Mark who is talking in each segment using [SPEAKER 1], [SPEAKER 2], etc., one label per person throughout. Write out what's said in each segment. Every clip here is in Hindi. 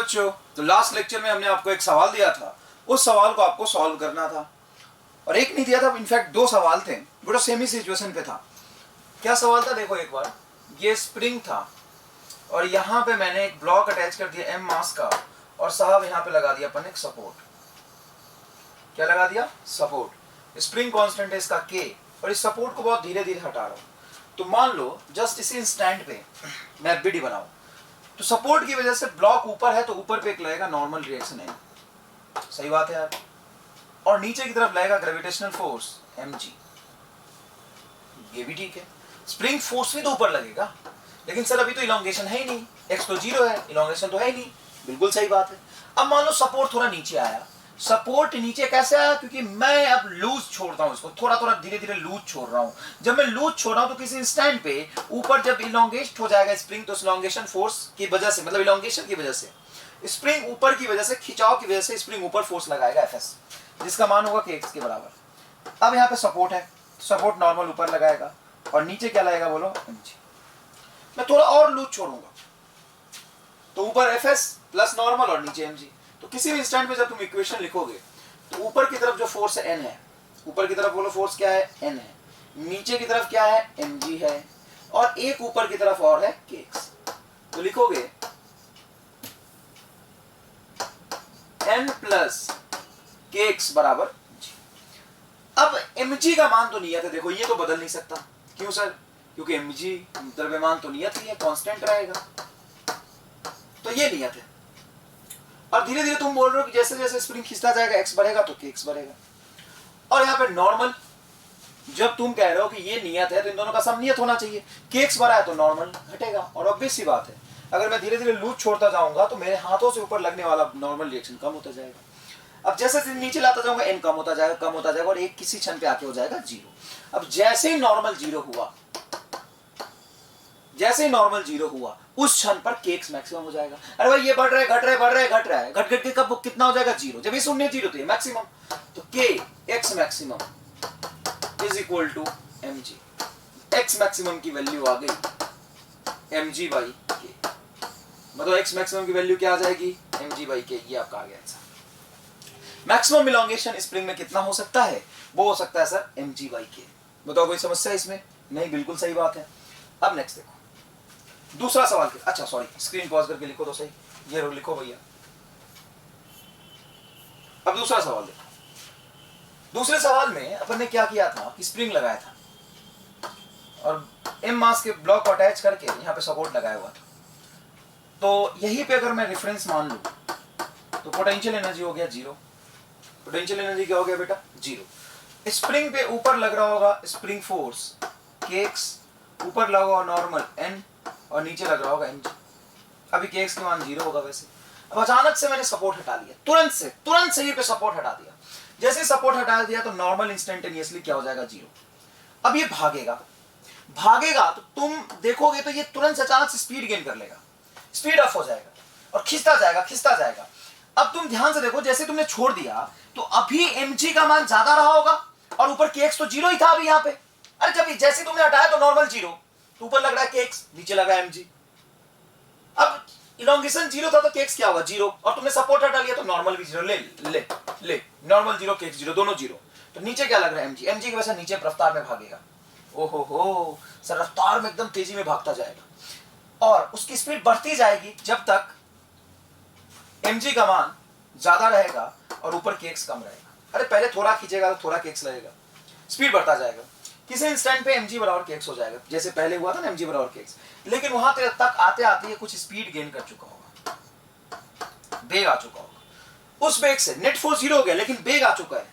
[SPEAKER 1] बच्चों, तो लास्ट लेक्चर में हमने आपको एक सवाल दिया था, उस सवाल को आपको सॉल्व करना था। और एक नहीं दिया था, इनफैक्ट दो सवाल थे, बड़ा सेम ही सिचुएशन पे था। क्या सवाल था देखो एक बार। ये स्प्रिंग था और यहाँ पे मैंने एक ब्लॉक अटैच कर दिया एम मास का, और साहब यहाँ पे लगा दिया अपन एक सपोर्ट। क्या लगा दिया? सपोर्ट। स्प्रिंग कांस्टेंट है इसका के, और इस सपोर्ट को बहुत धीरे धीरे हटा रहा हूँ। तो मान लो जस्ट इसी इंस्टेंट पे मैं एफबीडी बनाऊं, तो सपोर्ट की वजह से ब्लॉक ऊपर है तो ऊपर पे एक लगेगा नॉर्मल रिएक्शन है, सही बात है यार। और नीचे की तरफ लगेगा ग्रेविटेशनल फोर्स mg, ये भी ठीक है। स्प्रिंग फोर्स भी तो ऊपर लगेगा, लेकिन सर अभी तो इलॉन्गेशन है ही नहीं, x तो 0 है, इलॉन्गेशन तो है ही नहीं। बिल्कुल सही बात है। अब मान लो सपोर्ट थोड़ा नीचे आया। सपोर्ट नीचे कैसे आया? क्योंकि मैं अब लूज छोड़ता हूं इसको, थोड़ा थोड़ा धीरे धीरे लूज छोड़ रहा हूं। जब मैं लूज छोड़ रहा हूं तो किसी इंस्टेंट पे ऊपर जब इलॉन्गेट हो जाएगा स्प्रिंग, तो इलॉन्गेशन फोर्स की वजह से, मतलब इलॉन्गेशन की वजह से, स्प्रिंग ऊपर की वजह से, खिंचाव की वजह से स्प्रिंग ऊपर फोर्स लगाएगा Fs, जिसका मान होगा kx के बराबर। अब यहाँ पे सपोर्ट है, सपोर्ट नॉर्मल ऊपर लगाएगा, और नीचे क्या लगेगा बोलो? mg। मैं थोड़ा और लूज छोड़ूंगा तो ऊपर Fs प्लस नॉर्मल और नीचे mg। तो किसी भी इंस्टेंट में जब तुम इक्वेशन लिखोगे तो ऊपर की तरफ जो फोर्स है n है, ऊपर की तरफ बोलो फोर्स क्या है? n है। नीचे की तरफ क्या है? mg है। और एक ऊपर की तरफ और है kx। तो लिखोगे n प्लस kx बराबर g। अब mg का मान तो नियत है, देखो ये तो बदल नहीं सकता। क्यों सर? क्योंकि mg द्रव्यमान तो नियत ही है, कांस्टेंट रहेगा, तो ये नियत है। और धीरे धीरे तुम बोल रहे हो कि जैसे जैसे स्प्रिंग खिंचता जाएगा x बढ़ेगा तो kx बढ़ेगा। और यहाँ पे नॉर्मल, जब तुम कह रहे हो कि ये नियत है तो इन दोनों का सम नियत होना चाहिए। kx बढ़ा है तो नॉर्मल घटेगा, और ऑब्वियस सी बात है अगर मैं धीरे धीरे लूज छोड़ता जाऊंगा तो मेरे हाथों से ऊपर लगने वाला नॉर्मल रिएक्शन कम होता जाएगा। अब जैसे नीचे लाता जाऊंगा n कम होता जाएगा, कम होता जाएगा, और एक किसी क्षण पे आके हो जाएगा 0। अब जैसे ही नॉर्मल 0 हुआ, जैसे ही नॉर्मल 0 हुआ, उस क्षण पर kx मैक्सिमम हो जाएगा। अरे भाई ये बढ़ रहा है, घट रहा है, बढ़ रहा है, घट रहा है, घट घट के कब कितना हो जाएगा? 0। जब ये शून्य 0 तो ये मैक्सिमम, तो kx maximum is equal to mg। x maximum की वैल्यू आ गई mg बाई k, मतलब x मैक्सिमम की वैल्यू क्या आ जाएगी? mg by k। ये आपका आ गया आंसर। मैक्सिमम इलॉन्गेशन स्प्रिंग में कितना हो सकता है? वो हो सकता है सर mg बाई k। बताओ कोई समस्या इसमें? नहीं, बिल्कुल सही बात है। अब नेक्स्ट देखो दूसरा सवाल। अच्छा सॉरी, स्क्रीन पॉज करके लिखो तो सही, ये लिखो भैया। अब दूसरा सवाल देखो। दूसरे सवाल में अपन ने क्या किया था कि स्प्रिंग लगाया था और एम मास के ब्लॉक को अटैच करके यहाँ पे सपोर्ट लगाया हुआ था। तो यहीं पे अगर मैं रेफरेंस मान लूं तो पोटेंशियल एनर्जी हो गया 0। पोटेंशियल एनर्जी क्या हो गया बेटा? 0। स्प्रिंग पे ऊपर लग रहा होगा स्प्रिंग फोर्स kx, ऊपर लगा होगा नॉर्मल n, और नीचे लग रहा होगा mg। अभी kx का मान 0 होगा वैसे। अब अचानक से मैंने सपोर्ट हटा लिया, तुरंत से ये पे सपोर्ट हटा दिया। जैसे सपोर्ट हटा दिया तो नॉर्मल इंस्टेंटेनियसली क्या हो जाएगा? 0। अब ये भागेगा तो तुम देखोगे तो ये तुरंत से अचानक से स्पीड गेन कर लेगा, स्पीड अप हो जाएगा और खिंचता जाएगा। अब तुम ध्यान से देखो, जैसे तुमने छोड़ दिया तो अभी mg का मान ज्यादा रहा होगा, और ऊपर kx तो 0 ही था अभी यहाँ पे। अरे जब जैसे तुमने हटाया तो नॉर्मल 0, तो ऊपर लग रहा है kx, नीचे लग रहा है mg। अब इलॉन्गेशन 0 था तो kx क्या होगा? 0, और तुमने सपोर्ट हटा लिया तो नॉर्मल भी 0। ले नॉर्मल 0, kx 0, दोनों 0। तो नीचे क्या लग रहा है? mg की वजह से नीचे रफ्तार में भागेगा। ओहो हो सर, रफ्तार में एकदम तेजी में भागता जाएगा, और उसकी स्पीड बढ़ती जाएगी जब तक mg का मान ज्यादा रहेगा और ऊपर kx कम रहेगा। अरे पहले थोड़ा खींचेगा तो थोड़ा kx लगेगा, स्पीड बढ़ता जाएगा। किसी इंस्टेंट पे mg बराबर kx हो जाएगा, जैसे पहले हुआ था ना mg बराबर kx। लेकिन वहां तक आते आते ये कुछ स्पीड गेन कर चुका होगा, बेग आ चुका होगा। उस बेग से नेट फोर्स 0 हो गया, लेकिन बेग आ चुका है,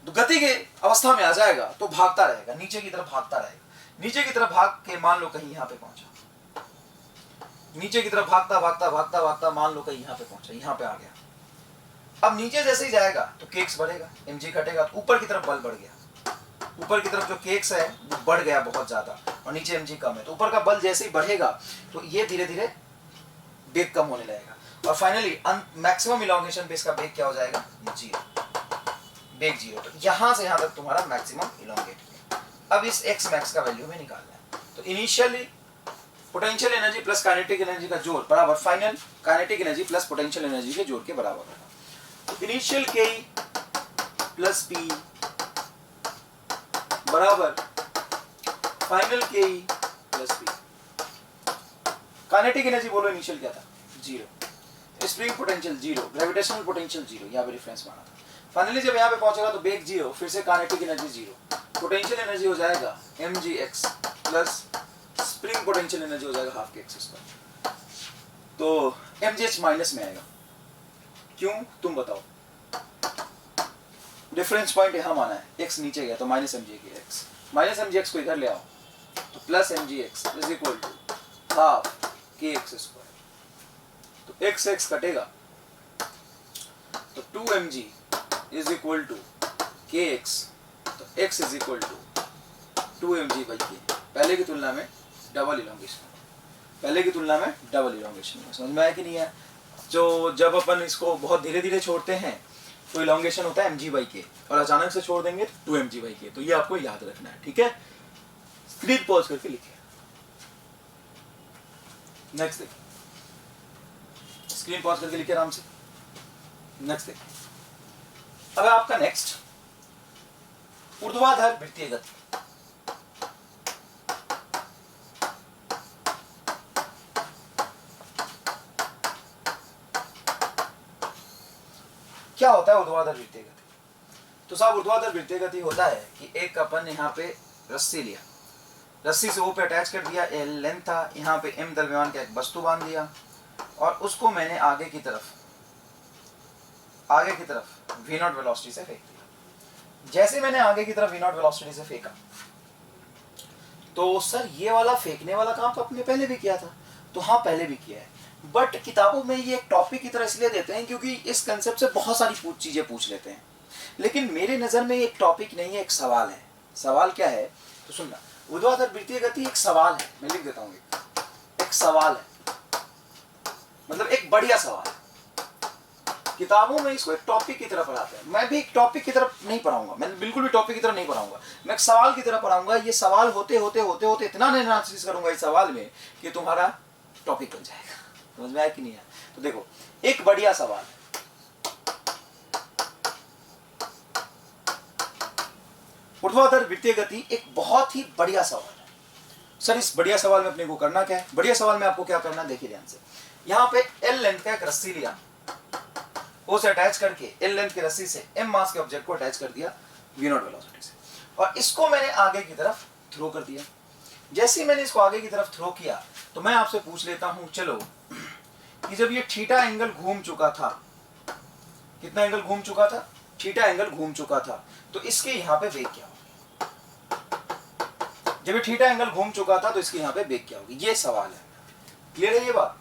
[SPEAKER 1] तो गति के अवस्था में आ जाएगा तो भागता रहेगा, नीचे की तरफ भागता रहेगा। नीचे की तरफ भाग के मान लो कहीं यहाँ पे पहुंचा, नीचे की तरफ भागता मान लो कहीं यहाँ पे पहुंचा, यहाँ पे आ गया। अब नीचे जैसे ही जाएगा तो kx बढ़ेगा, mg घटेगा, तो ऊपर की तरफ बल बढ़ गया। ऊपर की तरफ जो kx है वो बढ़ गया बहुत ज्यादा, और नीचे mg कम है, तो ऊपर का बल जैसे ही बढ़ेगा तो ये धीरे धीरे बेग कम होने लगेगा, और फाइनली मैक्सिमम इलॉन्गेशन पे इसका बेग क्या हो जाएगा? 0। बेग 0। तो यहां से यहां तक तुम्हारा मैक्सिमम इलॉन्गेट है। अब इस x मैक्स का वैल्यू में निकालना है, तो initially potential energy plus kinetic energy का जोड़ बराबर final kinetic energy plus potential energy के जोड़ के बराबर होगा। तो इनिशियल के प्लस पी बराबर फाइनल के प्लस पी। काइनेटिक एनर्जी बोलो इनिशियल क्या था, zero, spring potential zero, gravitational potential zero, यहाँ पे रेफरेंस माना था। फाइनली जब यहाँ पे पहुंचेगा तो बेग जीरो, फिर से kinetic energy zero, potential energy हो जाएगा mgx plus spring potential energy हो जाएगा हाफ के एक्स स्क्वायर। तो mgh माइनस में आएगा, क्यों तुम बताओ? डिफरेंस पॉइंट यहां माना है, x नीचे गया तो माइनस mgx, माइनस mgx को इधर ले आओ तो plus mgx is equal to half k x square. तो x x कटेगा तो 2mg is equal to k x, तो x is equal to 2mg by k. पहले की तुलना में डबल इलोंगेशन, पहले की तुलना में डबल इलोंगेशन। समझ में आया कि नहीं है? जो जब अपन इसको बहुत धीरे धीरे छोड़ते हैं तो इलोंगेशन होता है mg बाई के, और अचानक से छोड़ देंगे तो 2mg बाई के। तो ये आपको याद रखना है, ठीक है? स्क्रीन पॉज करके लिखिए। नेक्स्ट देखिए, स्क्रीन पॉज करके लिखिए आराम से। नेक्स्ट देखिए, अब आपका नेक्स्ट ऊर्ध्वाधर वृत्तीय गति। क्या होता है ऊर्ध्वाधर वृत्तीय गति? तो साहब ऊर्ध्वाधर वृत्तीय गति होता है कि एक अपन यहाँ पे रस्सी लिया, रस्सी से ओ पे अटैच कर दिया, एल लेंथ था, यहाँ पे m द्रव्यमान का एक वस्तु बांध दिया और उसको मैंने आगे की तरफ v0 वेलोसिटी से फेंक दिया। जैसे मैंने आगे की तरफ v0 वेलोसिटी से फेंका तो सर ये वाला फेंकने वाला काम तो आपने पहले भी किया था। तो हाँ पहले भी किया है, बट किताबों में ये एक टॉपिक की तरह इसलिए देते हैं क्योंकि इस कंसेप्ट से बहुत सारी चीजें पूछ लेते हैं। लेकिन मेरे नजर में एक टॉपिक नहीं है, एक सवाल है। सवाल क्या है तो सुनना, ऊर्ध्वाधर वृत्तीय गति एक सवाल है, मैं लिख देता हूँ, एक सवाल है, मतलब एक बढ़िया सवाल है। किताबों में इसको एक टॉपिक की तरह पढ़ाते हैं, मैं भी एक टॉपिक की तरफ नहीं पढ़ाऊंगा, मैं बिल्कुल भी टॉपिक की तरह नहीं पढ़ाऊंगा, मैं एक सवाल की तरह पढ़ाऊंगा। ये सवाल होते होते होते होते इतना एनालिसिस करूंगा इस सवाल में कि तुम्हारा टॉपिक बन जाएगा। समझ में आया कि नहीं है? तो देखो, एक बढ़िया सवाल है, ऊर्ध्वाधर वृत्तीय गति एक बहुत ही बढ़िया सवाल है। सर इस बढ़िया सवाल में अपने को करना क्या है? बढ़िया सवाल में आपको क्या करना है, देखिए ध्यान से। यहाँ पे एल लेंथ का एक रस्सी लिया, ओ से अटैच करके एल लेंथ की रस्सी से एम मास के ऑब्जेक्ट को अटैच कर दिया v0 वेलोसिटी से, और इसको मैंने आगे की तरफ थ्रो कर दिया। जैसे ही मैंने इसको आगे की तरफ थ्रो किया तो मैं आपसे पूछ लेता हूं, चलो कि जब ये थीटा एंगल घूम चुका था, कितना एंगल घूम चुका था? थीटा एंगल घूम चुका था, तो इसके यहां पे वेग क्या होगी? जब ये थीटा एंगल घूम चुका था तो इसके यहां पे वेग क्या होगी? ये सवाल है। क्लियर है ये बात?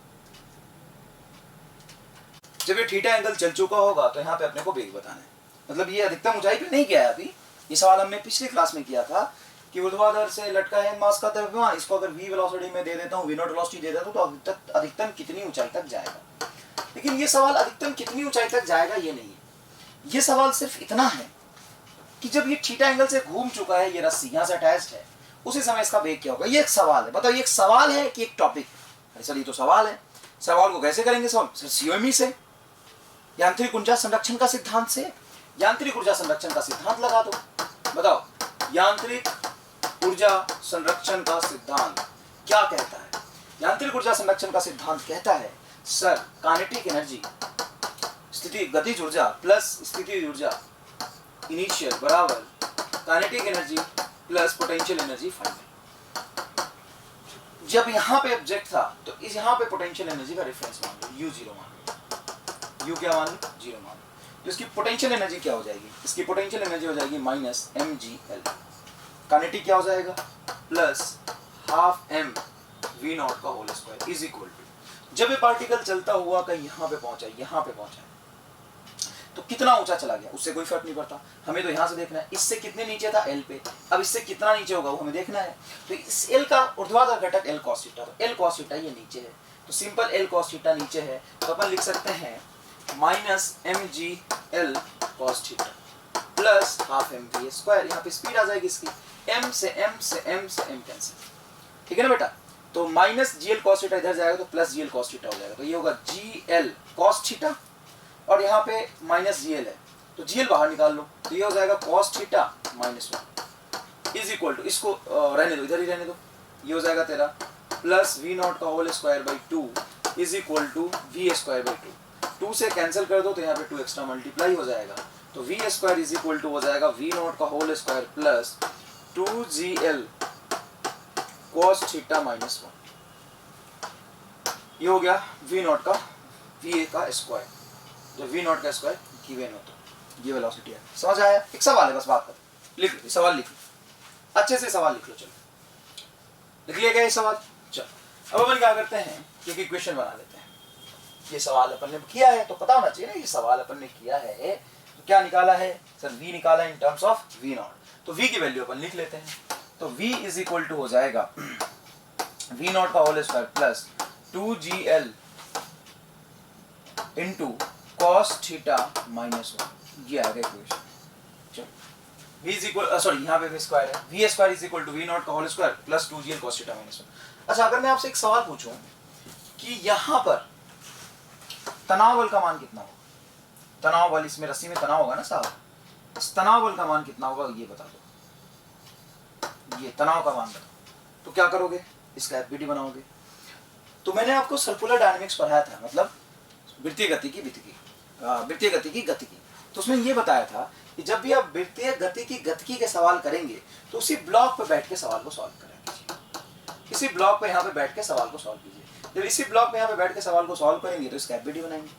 [SPEAKER 1] जब ये थीटा एंगल चल चुका होगा तो यहाँ पे अपने को वेग बताना है। मतलब ये अधिकतम ऊंचाई पे नहीं गया है अभी, ये सवाल हमने पिछली क्लास में किया था कि ऊर्ध्वाधर से लटका है मास का द्रव्यमान, इसको अगर v वेलोसिटी में दे देता हूँ, v0 वेलोसिटी दे देता हूँ, तो अधिकतम कितनी ऊंचाई तक जाएगा। लेकिन ये सवाल अधिकतम कितनी ऊंचाई तक जाएगा ये नहीं है, ये सवाल सिर्फ इतना है कि जब ये थीटा एंगल से घूम चुका है, ये रस्सी यहाँ से अटैच्ड है, उसी समय इसका वेग क्या होगा। ये एक सवाल है। बताओ ये एक सवाल है कि एक टॉपिक? सर ये तो सवाल है। सवाल को कैसे करेंगे सॉल्व? सर सीओएमई से, यांत्रिक ऊर्जा संरक्षण का सिद्धांत से। यांत्रिक ऊर्जा संरक्षण का सिद्धांत लगा दो। बताओ यांत्रिक ऊर्जा संरक्षण का सिद्धांत क्या कहता है? यांत्रिक ऊर्जा संरक्षण का सिद्धांत कहता है सर काइनेटिक एनर्जी स्थिति गतिज ऊर्जा प्लस स्थितिज ऊर्जा इनिशियल बराबर kinetic energy plus potential energy final. जब यहाँ पे ऑब्जेक्ट था तो इस यहाँ पे पोटेंशियल एनर्जी का रेफरेंस मान लो, u0 मान लो, u क्या मान लो? 0 मान लो। तो इसकी पोटेंशियल एनर्जी क्या हो जाएगी? इसकी पोटेंशियल एनर्जी हो जाएगी माइनस mgl। काइनेटिक क्या हो जाएगा? प्लस हाफ m v0 का whole square is equal to, जब ये पार्टिकल चलता हुआ कहीं यहाँ पे पहुंचा, यहाँ पे पहुंचा, तो कितना ऊंचा चला गया उससे कोई फर्क नहीं पड़ता, हमें तो यहाँ से देखना है। इससे कितने नीचे था? L पे। अब इससे कितना नीचे होगा वो हमें देखना है। तो इस L का ऊर्ध्वाधर घटक L cos थीटा, तो L cos थीटा ये नीचे है, तो सिंपल L cos थीटा नीचे है, तो अपन लिख सकते हैं minus mgl cos theta plus half m v square. यहाँ पे स्पीड आ जाएगी इसकी, m से m से m से m कैंसिल, ठीक है ना बेटा? तो minus G L cos theta इधर जाएगा तो plus G L cos theta हो जाएगा, तो ये होगा जी एल कॉस थीटा और यहाँ पे माइनस जी एल है तो जी एल बाहर निकाल लो, तो ये हो जाएगा cos theta minus 1 is equal to, इसको रहने दो, इधर ही रहने दो, ये हो जाएगा तेरा प्लस वी नॉट का whole square by 2 is equal to v square by 2, 2 से कैंसिल कर दो तो यहाँ पे 2 एक्स्ट्रा मल्टीप्लाई हो जाएगा, तो v square is equal to हो जाएगा वी नॉट का whole square plus 2gl cos theta minus 1, ये हो गया वी नॉट का वी का स्क्वायर, जब वी नॉट का स्क्वायर गिवन हो तो ये वेलोसिटी है। समझ आया? एक सवाल है बस, बात कर लिख लो, सवाल लिख लो, अच्छे से सवाल लिख लो, चलो लिख लिया गया ये सवाल। चलो अब अपन क्या करते हैं, एक इक्वेशन बना लेते हैं, ये सवाल अपन ने किया है तो पता होना चाहिए ना, ये सवाल अपन ने किया है तो क्या निकाला है सर, v निकाला in terms of v not, तो v की वैल्यू अपन लिख लेते हैं, तो v इज इक्वल टू हो जाएगा v नॉट का whole square plus 2gl into cos theta minus 1, ये आ गया इक्वेशन। चलो v इज इक्वल, सॉरी यहाँ पे स्क्वायर है, v square is equal to v not का whole square plus 2gl cos theta minus 1। अच्छा अगर मैं आपसे एक सवाल पूछूं कि यहाँ पर तनाव बल का मान कितना होगा, तनाव बल, इसमें रस्सी में तनाव होगा ना साहब, इस तनाव बल का मान कितना होगा ये बता दो, ये तनाव का मान बताओ, तो क्या करोगे, इसका एफबीडी बनाओगे। तो मैंने आपको सर्कुलर डायनामिक्स पढ़ाया था, मतलब वृत्तीय गति की गतिकी, तो उसमें ये बताया था कि जब भी आप वृत्तीय गति की गतिकी के सवाल करेंगे तो उसी ब्लॉक पे बैठ के सवाल को सॉल्व करेंगे, इसी ब्लॉक पे यहाँ पे बैठ के सवाल को सॉल्व कीजिए। जब इसी ब्लॉक पे यहाँ पे बैठ के सवाल को सॉल्व करेंगे तो इसका एफबीडी बनाएंगे,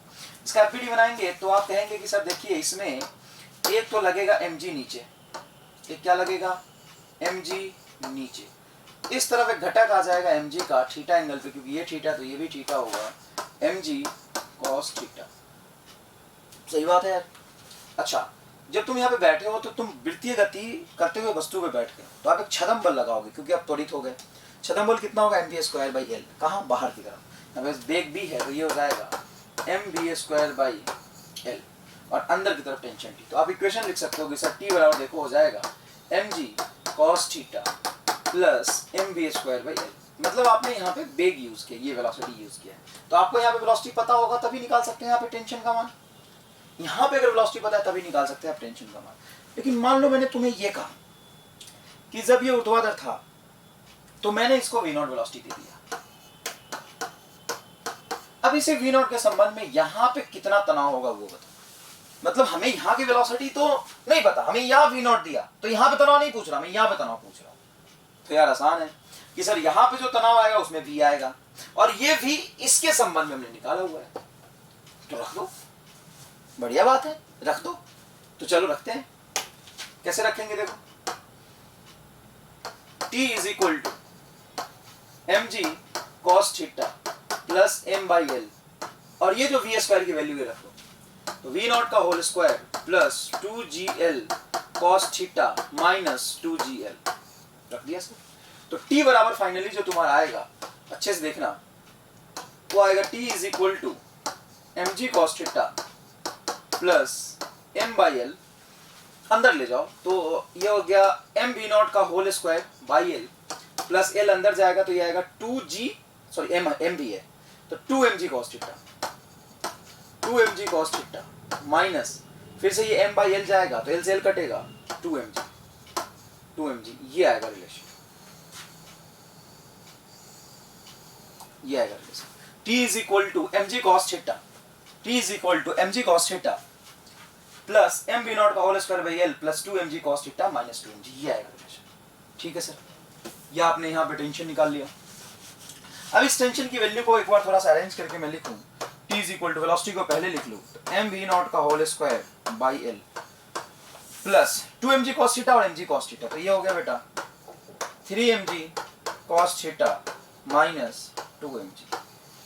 [SPEAKER 1] इसका एफबीडी बनाएंगे तो आप कहेंगे कि सर देखिए इसमें एक तो लगेगा mg नीचे, एक क्या लगेगा mg नीचे, इस तरफ एक घटक आ जाएगा mg का थीटा एंगल पे, क्योंकि ये थीटा तो ये भी थीटा होगा, mg cos थीटा, सही बात है यार। अच्छा जब तुम यहाँ पे बैठे हो तो तुम वृत्तीय गति करते हुए वस्तु पे बैठ गए तो आप एक छदम बल लगाओगे, क्योंकि आप त्वरित हो गए, छदम बल कितना होगा mv स्क्वायर बाई एल, कहाँ बाहर की तरफ, अब वेग भी है तो ये हो जाएगा mv स्क्वायर बाई एल, और अंदर की तरफ टेंशन टी, तो आप इक्वेशन लिख सकते हो कि सर टी बराबर देखो हो जाएगा mg cos theta plus mv square by L, मतलब आपने यहाँ पे वेग यूज किया, ये वेलोसिटी यूज किया है, तो आपको यहाँ पे वेलोसिटी पता होगा तभी निकाल सकते हैं यहाँ पे टेंशन का मान, यहाँ पे अगर वेलोसिटी पता है तभी निकाल सकते हैं आप टेंशन का मान। लेकिन मान लो मैंने तुम्हें ये कहा कि जब ये ऊर्ध्वाधर था तो मैंने इसको v नॉट वेलोसिटी दे दिया, अब इसे v नॉट के संबंध में यहाँ पे कितना तनाव होगा वो बताओ, मतलब हमें यहाँ की वेलोसिटी तो नहीं पता, हमें यहाँ v नॉट दिया तो यहाँ पे तनाव नहीं पूछ रहा, मैं यहाँ पे तनाव पूछ रहा हूँ, तो यार आसान है कि सर यहाँ पे जो तनाव आएगा उसमें v आएगा और ये v इसके संबंध में हमने निकाला हुआ है, तो रख दो, बढ़िया बात है, रख दो। तो चलो रखते हैं, कैसे रखेंगे देखो, t is equal to mg cos theta plus m by L, और ये जो v स्क्वायर की वैल्यू है रखो, तो v नॉट का whole square plus 2gl cos theta minus 2gl रख दिया सर। तो t बराबर फाइनली जो तुम्हारा आएगा, अच्छे से देखना, वो आएगा t is equal to mg cos theta plus m by L, अंदर ले जाओ तो ये हो गया m v नॉट का whole square by L plus l अंदर जाएगा तो ये आएगा 2g, सॉरी m भी है तो 2mg cos theta, 2mg cos theta minus फिर से ये m बाई एल जाएगा तो l से l कटेगा 2mg, ये आएगा रिलेशन, ये आएगा relation, t is equal to mg cos theta, t is equal to mg cos theta plus m v not का whole square by L plus 2mg cos theta minus 2mg, ये आएगा रिलेशन। ठीक है सर, ये आपने यहाँ पे टेंशन निकाल लिया। अब इस टेंशन की वैल्यू को एक बार थोड़ा सा अरेंज करके मैं लिखूं, t is equal to velocity को पहले लिख लूं तो m v नॉट का whole square by L plus 2mg cos theta और mg cos थीटा, तो ये हो गया बेटा 3mg cos theta minus 2mg,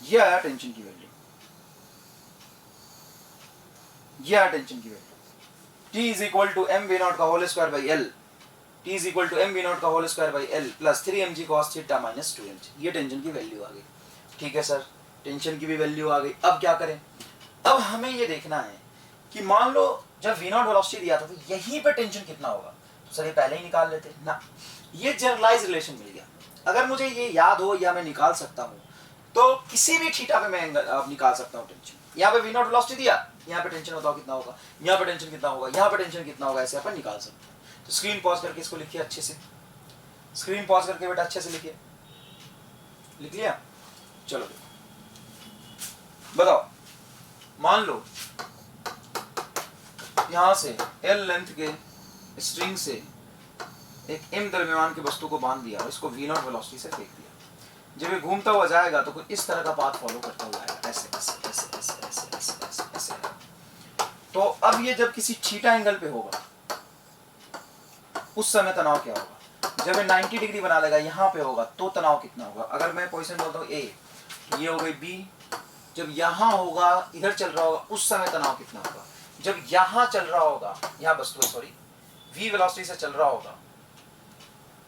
[SPEAKER 1] ये आया टेंशन की वैल्यू, ये आया टेंशन की value. t is equal to m v not का whole square by L, t is equal to m v not का whole square by L plus 3mg cos theta minus 2mg, ये टेंशन की वैल्यू आ गई। ठीक है सर, टेंशन की भी वैल्यू आ गई। अब क्या करें, अब हमें ये देखना है कि मान लो जब v नॉट वेलोसिटी दिया था तो यहीं पे टेंशन कितना होगा, तो सर ये पहले ही निकाल लेते ना, ये जनरलाइज रिलेशन मिल गया। अगर मुझे ये याद हो या मैं निकाल सकता हूँ तो किसी भी थीटा पे मैं एंगल निकाल सकता हूँ टेंशन। यहाँ पे वी नॉट वेलोसिटी दिया, यहाँ पे टेंशन होता कितना होगा, यहाँ पे टेंशन कितना होगा, यहाँ पे टेंशन कितना होगा, ऐसे अपन निकाल सकते हैं। तो स्क्रीन पॉज करके इसको लिखिए अच्छे से, स्क्रीन पॉज करके बेटा अच्छे से लिखिए। लिख लिया? चलो बताओ, मान लो यहां से L लेंथ के स्ट्रिंग से एक m द्रव्यमान की वस्तु को बांध दिया और इसको v0 वेलोसिटी से फेंक दिया। जब ये घूमता हुआ जाएगा तो कुछ इस तरह का पाथ फॉलो करता हुआ आएगा, ऐसे ऐसे ऐसे ऐसे ऐसे ऐसे ऐसे ऐसे। तो अब ये जब किसी थीटा एंगल पे होगा उस समय तनाव क्या होगा? जब ये 90 डिग्री बना लेगा यहाँ पे होगा तो तनाव कितना होगा? अगर मैं पोजीशन बोलता हूँ A, ये हो गई B, जब यहाँ होगा इधर चल रहा होगा उस समय तनाव कितना होगा? जब यहाँ चल रहा होगा, यहाँ वस्तु है सॉरी, v वेलोसिटी से चल रहा होगा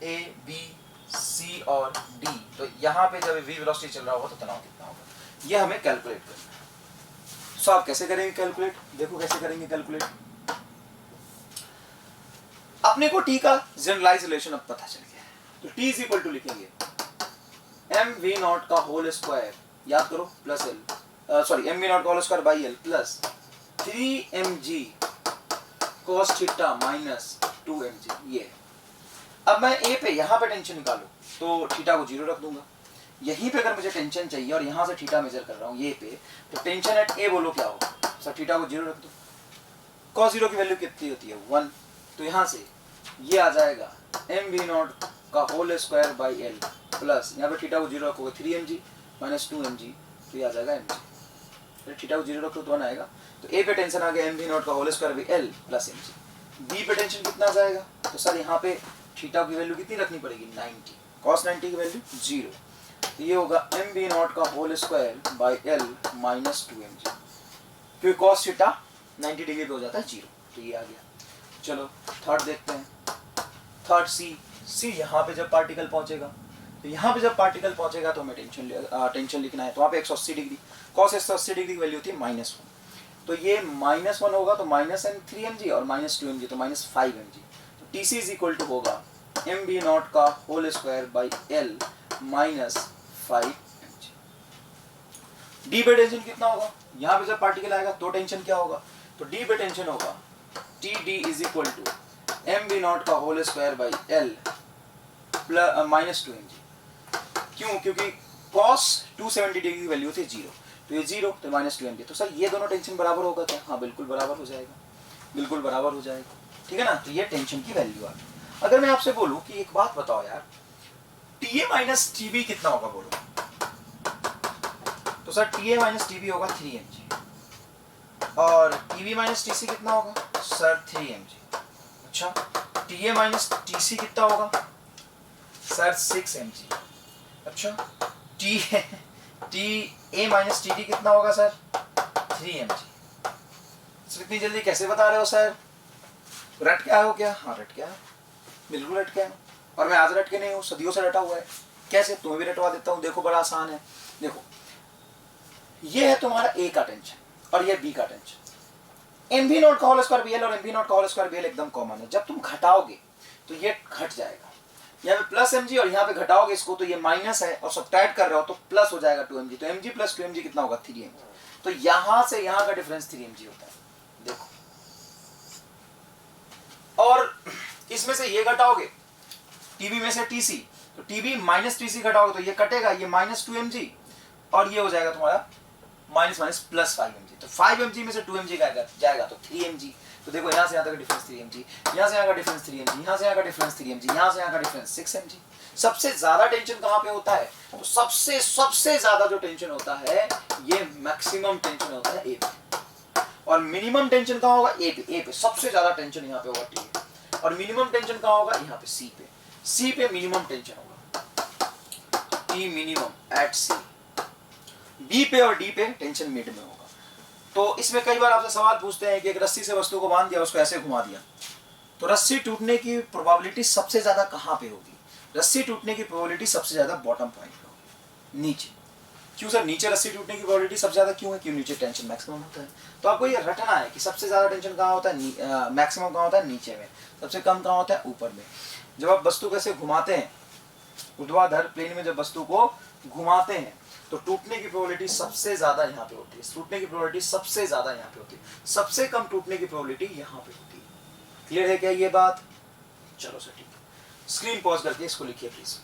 [SPEAKER 1] A, B, C और D, तो यहाँ पे जब v वेलोसिटी चल रहा होगा तो तनाव कितना होगा? ये हमें कैलकुलेट करना है। सो आप कैसे करेंगे कैलकुलेट? देखो कैसे करेंगे कैलकुलेट। अपने को t का जनरलाइज रिलेशन अब पता चल गया है, तो t इज इक्वल टू लिखेंगे mv0 का होल स्क्वायर, याद करो, प्लस l, सॉरी mv0 का whole square by l plus 3mg cos theta minus 2mg। ये अब मैं a पे यहाँ पे टेंशन निकालू तो थीटा को 0 रख दूंगा। यहीं पे अगर मुझे टेंशन चाहिए और यहाँ से थीटा मेजर कर रहा हूँ ये पे, तो टेंशन एट a बोलो क्या होगा? सर थीटा को 0 रख दो। cos 0 की वैल्यू कितनी होती है? 1। तो यहाँ से ये आ जाएगा mv0 का whole square by l plus यहाँ पे थीटा को 0 रखोगे 3mg माइनस 2mg, तो ये आ जाएगा mg। फिर थीटा को 0 रखो तो 1 आएगा। तो a पे टेंशन आ गया mv0 का whole square by l plus mg। b पे टेंशन कितना आ जाएगा? तो सर यहाँ पे थीटा की वैल्यू कितनी रखनी पड़ेगी? 90। cos 90 की वैल्यू 0, तो ये होगा mv0 का whole square by l minus 2mg, क्योंकि cos थीटा 90 डिग्री पे हो जाता है 0, तो ये आ गया। चलो थर्ड देखते हैं। थर्ड C यहाँ पे जब पार्टिकल पहुंचेगा, तो यहाँ पे जब पार्टिकल पहुंचेगा तो हमें टेंशन लिखना है। तो वहाँ पे 180 डिग्री, cos 180 डिग्री की वैल्यू होती है -1, तो ये -1 होगा तो माइनस एम 3mg और माइनस 2mg तो माइनस 5mg। तो TC इज इक्वल टू होगा mv0 का whole square by l minus 5mg। D पे टेंशन कितना होगा? यहाँ पे जब पार्टिकल आएगा तो टेंशन क्या होगा? तो D पे टेंशन होगा TD is equal to mv0 का whole square by l plus minus 2mg। क्यों? क्योंकि cos 270 डिग्री की वैल्यू थी 0, तो ये 0 तो माइनस 2mg। तो सर ये दोनों टेंशन बराबर होगा क्या? हाँ बिल्कुल बराबर हो जाएगा, बिल्कुल बराबर हो जाएगा, ठीक है ना। तो ये टेंशन की वैल्यू आ गई। अगर मैं आपसे बोलूं कि एक बात बताओ यार, TA माइनस TB कितना होगा बोलो? तो सर TA माइनस TB होगा 3mg और TB माइनस TC कितना होगा? Sir 3mg। अच्छा, TA माइनस TC कितना होगा? Sir 6mg। अच्छा, TA माइनस TD कितना होगा सर? 3mg। सर इतनी जल्दी कैसे बता रहे हो सर? रट के आए हो क्या? हाँ रट के आए, बिल्कुल रट के आए। और मैं आज रट के नहीं हूँ, सदियों से रटा हुआ है। कैसे? तुम्हें भी रटवा देता हूँ, देखो बड़ा आसान है। देखो ये है तुम्हारा A का टेंशन और ये B का टेंशन। mv0 का होल स्क्वायर bl और mv0 का होल स्क्वायर bl एकदम कॉमन है। जब तुम घटाओगे तो ये घट जाएगा, यहाँ पे प्लस mg और यहाँ पे घटाओगे इसको तो ये माइनस है और सब्ट्रैक्ट कर रहे हो तो प्लस हो जाएगा 2mg। तो mg प्लस 2mg कितना होगा? 3mg। तो यहाँ से यहाँ का डिफरेंस 3mg होता है। देखो, और इसमें से ये घटाओगे TB में से TC, तो TB माइनस TC घटाओगे तो ये कटेगा, ये माइनस 2mg और ये हो जाएगा तुम्हारा माइनस माइनस प्लस 5mg। तो 5mg में से 2mg जाएगा तो 3mg। तो देखो यहाँ से यहाँ तक का डिफरेंस 3mg, यहाँ से यहाँ का डिफरेंस 3mg, यहाँ से यहाँ का डिफरेंस 3mg, यहाँ से यहाँ का डिफरेंस 6mg। सबसे ज्यादा टेंशन कहाँ पे होता है? तो सबसे ज्यादा जो टेंशन होता है ये मैक्सिमम टेंशन होता है ए पे, और मिनिमम टेंशन कहाँ होगा? ए पे। ए पे सबसे ज्यादा टेंशन यहाँ पे होगा टी पे, और मिनिमम टेंशन कहाँ होगा? यहाँ पे सी पे। सी पे मिनिमम टेंशन होगा, टी मिनिमम एट सी। बी पे और डी पे टेंशन मिड में होगा। तो इसमें कई बार आपसे सवाल पूछते हैं कि एक रस्सी से वस्तु को बांध दिया, उसको ऐसे घुमा दिया, तो रस्सी टूटने की प्रोबेबिलिटी सबसे ज्यादा कहाँ पे होगी? रस्सी टूटने की प्रोबेबिलिटी सबसे ज्यादा बॉटम पॉइंट पे होगी, नीचे। क्यों सर? नीचे रस्सी टूटने की प्रोबेबिलिटी सबसे ज्यादा क्यों है? क्यों? नीचे टेंशन मैक्सिमम होता है। तो आपको ये रटना है कि सबसे ज्यादा टेंशन कहाँ होता है? मैक्सिमम कहाँ होता है? नीचे में। सबसे कम कहाँ होता है? ऊपर में। जब आप वस्तु को ऐसे घुमाते हैं ऊर्ध्वाधर प्लेन में जब वस्तु को घुमाते हैं तो टूटने की प्रोबेबिलिटी सबसे ज्यादा यहाँ पे होती है, टूटने की प्रोबेबिलिटी सबसे ज्यादा यहाँ पे होती है, सबसे कम टूटने की प्रोबेबिलिटी यहाँ पे होती है। क्लियर है क्या ये बात? चलो सर ठीक है, स्क्रीन पॉज करके इसको लिखिए प्लीज।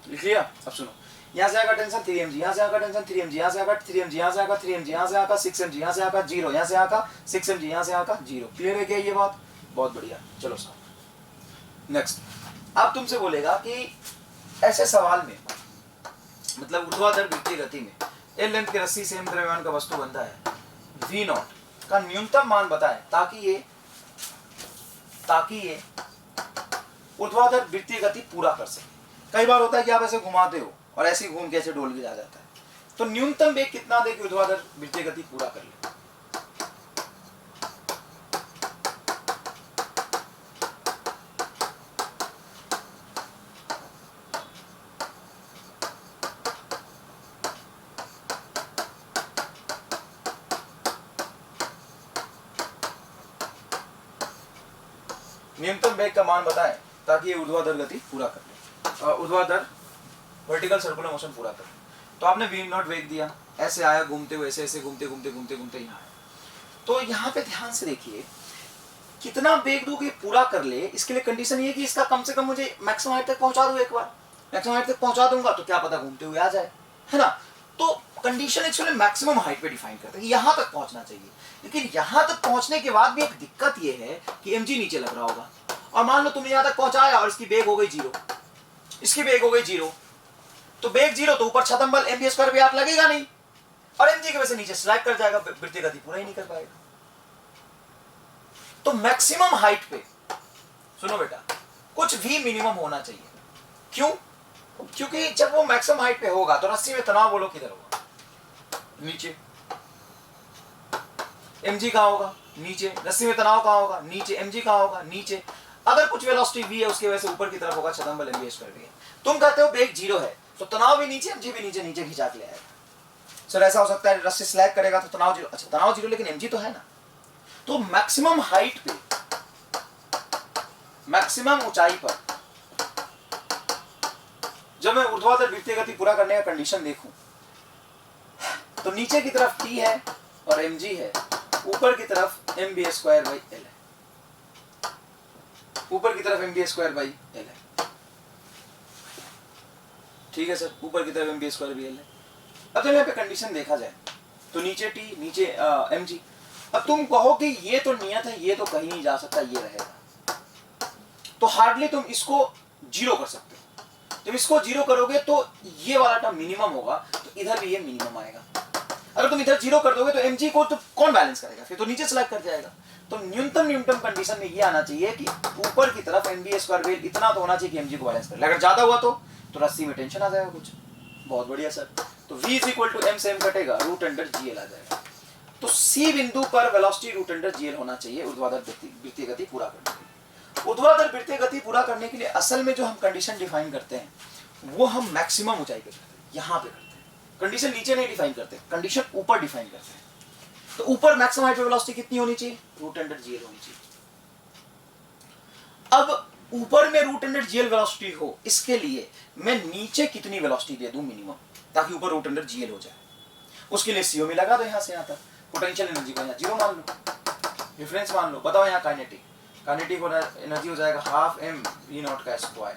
[SPEAKER 1] लिख लिया? अब सुनो, यहाँ से आएगा टेंशन 3mg, यहाँ से आएगा टेंशन 3mg, यहाँ से आएगा 3mg, यहाँ से आएगा 3mg, यहाँ से आएगा 6mg, यहाँ से आएगा 0, यहाँ से आएगा 6mg, यहाँ से आएगा 0। क्लियर है क्या ये बात? बहुत बढ़िया। चलो सर नेक्स्ट, अब तुमसे बोलेगा कि ऐसे सवाल में मतलब ऊर्ध्वाधर वृत्तीय गति में एल लेंथ की रस्सी से m द्रव्यमान का वस्तु बनता है, v नॉट का न्यूनतम मान बताएं ताकि ये ऊर्ध्वाधर वृत्तीय गति पूरा कर सके। कई बार होता है कि आप ऐसे घुमाते हो और ऐसे घूम के ऐसे डोल के जा जाता है, तो न्यूनतम वेग कितना दे कि ऊर्ध्वाधर वृत्तीय गति पूरा कर ले? न्यूनतम वेग का मान बताएं ताकि ये ऊर्ध्वाधर गति पूरा कर ले, ऊर्ध्वाधर वर्टिकल सर्कुलर मोशन पूरा कर ले। तो आपने v नॉट वेग दिया, ऐसे आया घूमते हुए, ऐसे ऐसे घूमते घूमते घूमते घूमते यहाँ आया। तो यहाँ पे ध्यान से देखिए कितना वेग दूं कि पूरा कर ले। इसके लिए कंडीशन ये कि इसका कम से कम मुझे मैक्सिमम हाइट तक पहुंचा दूं। एक बार मैक्सिमम हाइट तक पहुंचा दूंगा तो क्या पता घूमते हुए आ जाए, है ना। तो कंडीशन एक्चुअली मैक्सिमम हाइट पे डिफाइन करते हैं, यहाँ तक पहुंचना चाहिए। लेकिन यहाँ तक पहुंचने के बाद भी एक दिक्कत ये है कि mg नीचे लग रहा होगा, और मान लो तुमने यहाँ तक पहुंचाया और इसकी वेग हो गई 0, इसकी वेग हो गई 0, तो वेग 0 तो ऊपर छतम बल mv² भी आप लगेगा नहीं, और mg की वजह से नीचे स्लाइड कर जाएगा, वृत्तीय गति पूरा ही नहीं कर पाएगा। तो मैक्सिमम हाइट पे सुनो बेटा कुछ भी मिनिमम होना चाहिए। क्यों? क्योंकि जब वो मैक्सिमम हाइट पे होगा तो रस्सी में तनाव बोलो किधर होगा? नीचे। mg कहां होगा? नीचे। रस्सी में तनाव कहां होगा? नीचे। mg कहां होगा? नीचे। अगर कुछ वेलोसिटी v है उसकी वजह से ऊपर की तरफ होगा छतम बल mv² है। तुम कहते हो वेग 0 है तो तनाव भी नीचे, mg भी नीचे, नीचे खिंचा के ले आएगा। सर ऐसा हो सकता है रस्सी स्लैग करेगा तो तनाव 0, अच्छा तनाव 0 लेकिन mg तो है ना। तो मैक्सिमम हाइट पे, मैक्सिमम ऊंचाई पर जब मैं ऊर्ध्वाधर वृत्तीय गति पूरा करने का कंडीशन देखूं तो नीचे की तरफ t है और mg है, ऊपर की तरफ mv² बाई l है, ऊपर की तरफ mv² बाई l है। ठीक है सर, ऊपर की तरफ mv² बाई l है। अब जब यहाँ पे कंडीशन देखा जाए तो नीचे t, नीचे mg। अब तुम कहो कि ये तो नियत है, ये तो कहीं नहीं जा सकता, ये रहेगा, तो हार्डली तुम इसको 0 कर सकते हो। जब इसको 0 करोगे तो ये वाला टर्म मिनिमम होगा, तो इधर भी ये मिनिमम आएगा। अगर तुम इधर 0 कर दोगे तो mg को तो कौन बैलेंस करेगा? फिर तो नीचे स्लैग कर जाएगा। तो न्यूनतम कंडीशन में ये आना चाहिए कि ऊपर की तरफ mv² वेग इतना तो होना चाहिए कि mg को बैलेंस करे। अगर ज्यादा हुआ तो रस्सी में टेंशन आ जाएगा कुछ। बहुत बढ़िया सर। तो v = m से m कटेगा, √GL आ जाएगा। तो C बिंदु पर वेलोसिटी √GL होना चाहिए ऊर्ध्वाधर वृत्तीय गति पूरा करने के लिए। ऊर्ध्वाधर वृत्तीय गति पूरा करने के लिए असल में जो हम कंडीशन डिफाइन करते हैं वो हम मैक्सिमम ऊंचाई पे करते हैं, यहाँ पे करते हैं। कंडीशन नीचे नहीं डिफाइन करते, कंडीशन ऊपर डिफाइन करते हैं। तो ऊपर मैक्सिमम हाइट पे वेलोसिटी कितनी होनी चाहिए? √GL होनी चाहिए। अब ऊपर में √GL वेलोसिटी हो, इसके लिए मैं नीचे कितनी वेलोसिटी दे दूं मिनिमम, ताकि ऊपर √GL हो जाए। उसके लिए CO में लगा दो, यहाँ से यहाँ तक पोटेंशियल एनर्जी को यहाँ 0 मान लो, डिफरेंस मान लो। बताओ यहाँ काइनेटिक एनर्जी हो जाएगा ½ m v0²